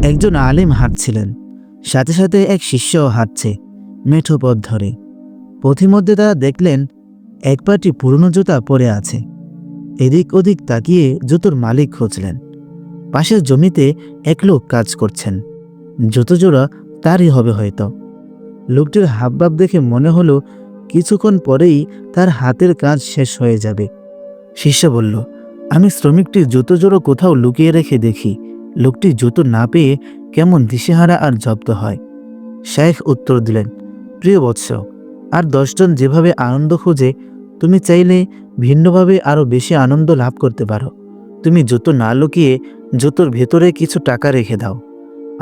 একজন আলেম হাঁটছিলেন, সাথে সাথে এক শিষ্যও হাঁটছে মেঠো পথ ধরে। পথিমধ্যে তারা দেখলেন এক পাটি পুরনো জুতা পড়ে আছে। এদিক ওদিক তাকিয়ে জুতোর মালিক খুঁজলেন। পাশের জমিতে এক লোক কাজ করছেন, জুতো জোড়া তারই হবে হয়তো। লোকটির হাবভাব দেখে মনে হলো কিছুক্ষণ পরেই তার হাতের কাজ শেষ হয়ে যাবে। শিষ্য বলল, আমি শ্রমিকটির জুতো জোড়ো কোথাও লুকিয়ে রেখে দেখি। লোকটি জুতো না পেয়ে কেমন দিশেহারা আর জব্দ হয়। শায়েখ উত্তর দিলেন, প্রিয় বৎস, আর 10 জন যেভাবে আনন্দ খোঁজে, তুমি চাইলে ভিন্নভাবে আরও বেশি আনন্দ লাভ করতে পারো। তুমি জুতো না লুকিয়ে জুতোর ভেতরে কিছু টাকা রেখে দাও।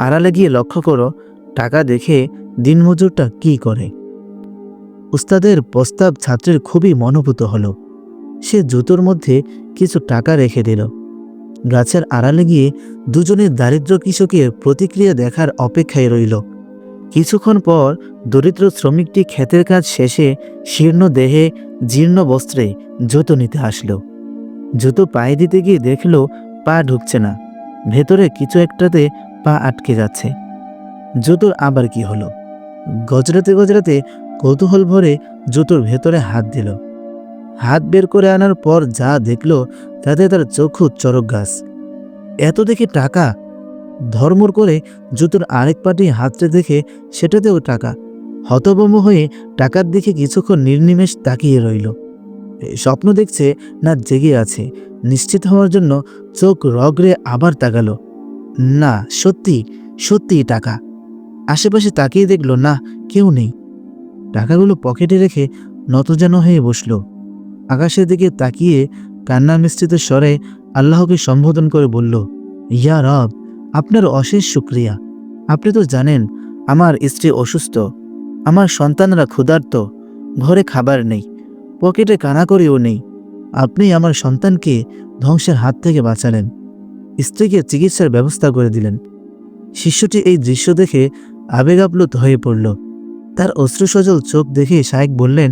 আড়ালে গিয়ে লক্ষ্য করো টাকা দেখে দিনমজুরটা কি করে। উস্তাদের প্রস্তাব ছাত্রের খুবই মনোভূত হলো। সে জুতোর মধ্যে কিছু টাকা রেখে দিল। গাছের আড়ালে গিয়ে দুজনের দারিদ্র কৃষকের প্রতিক্রিয়া দেখার অপেক্ষায় রইল। কিছুক্ষণ পর দরিদ্র শ্রমিকটি ক্ষেতের কাজ শেষে শীর্ণ দেহে জীর্ণ বস্ত্রে জুতো নিতে আসলো। জুতো পায়ে দিতে গিয়ে দেখল পা ঢুকছে না, ভেতরে কিছু একটাতে পা আটকে যাচ্ছে। জুতোর আবার কি হলো? গজরাতে গজরাতে কৌতূহল ভরে জুতোর ভেতরে হাত দিল। হাত বের করে আনার পর যা দেখল তাতে তার চক্ষু চরক গাছ। এত দেখে টাকা! ধর্মর করে জুতোর আরেক পাটি হাতটা দেখে সেটাতেও টাকা। হতভম্ব হয়ে টাকার দিকে কিছুক্ষণ নির্নিমেষ তাকিয়ে রইল। স্বপ্ন দেখছে না জেগে আছে নিশ্চিত হওয়ার জন্য চোখ রগড়ে আবার তাকালো। না, সত্যি সত্যি টাকা। আশেপাশে তাকিয়ে দেখল না, কেউ নেই। টাকাগুলো পকেটে রেখে নতজানু হয়ে বসল। আকাশের দিকে তাকিয়ে কান্না মিশ্রিত স্বরে আল্লাহকে সম্বোধন করে বলল, ইয়া রব, আপনার অশেষ শুকরিয়া। আপনি তো জানেন আমার স্ত্রী অসুস্থ, আমার সন্তানরা ক্ষুধার্ত, ঘরে খাবার নেই, পকেটে কানাকড়িও নেই। আপনি আমার সন্তানকে ধ্বংসের হাত থেকে বাঁচালেন, স্ত্রীকে চিকিৎসার ব্যবস্থা করে দিলেন। শিষ্যটি এই দৃশ্য দেখে আবেগ আপ্লুত হয়ে পড়ল। তার অশ্রুসজল চোখ দেখে শায়েখ বললেন,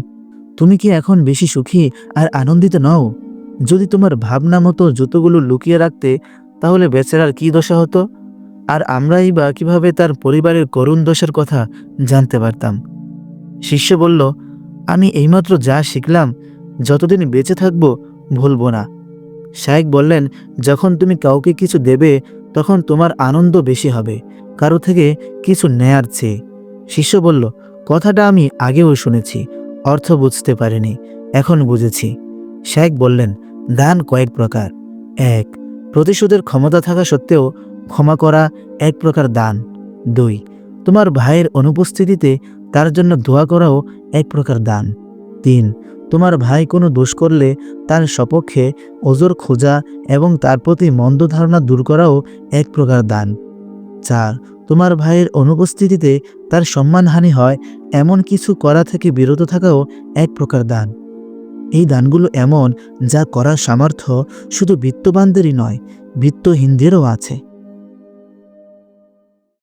তুমি কি এখন বেশি সুখী আর আনন্দিত নও? যদি তোমার ভাবনা মতো জুতোগুলো লুকিয়ে রাখতে, তাহলে বেচারার কি দশা হতো? আর আমরাই বা কিভাবে তার পরিবারের করুণ দশার কথা জানতে পারতাম? শিষ্য বলল, আমি এইমাত্র যা শিখলাম, যতদিন বেঁচে থাকবো ভুলব না। শায়েখ বললেন, যখন তুমি কাউকে কিছু দেবে তখন তোমার আনন্দ বেশি হবে কারো থেকে কিছু নেয়ার চেয়ে। শিষ্য বলল, কথাটা আমি আগেও শুনেছি, অর্থ বুঝতে পারিনি, এখন বুঝেছি। শায়েখ বললেন, দান কয়েক প্রকার। 1. প্রতিশোধের ক্ষমতা থাকা সত্ত্বেও ক্ষমা করা এক প্রকার দান। 2. তোমার ভাইয়ের অনুপস্থিতিতে তার জন্য দোয়া করাও এক প্রকার দান। 3. তোমার ভাই কোনো দোষ করলে তার সপক্ষে ওজর খোঁজা এবং তার প্রতি মন্দ ধারণা দূর করাও এক প্রকার দান। 4. তোমার ভাইয়ের অনুপস্থিতিতে তার সম্মানহানি হয় এমন কিছু করা থেকে বিরত থাকাও এক প্রকার দান। এই দানগুলো এমন যা করার সামর্থ্য শুধু বিত্তবানদেরই নয়, বিত্তহীনদেরও আছে।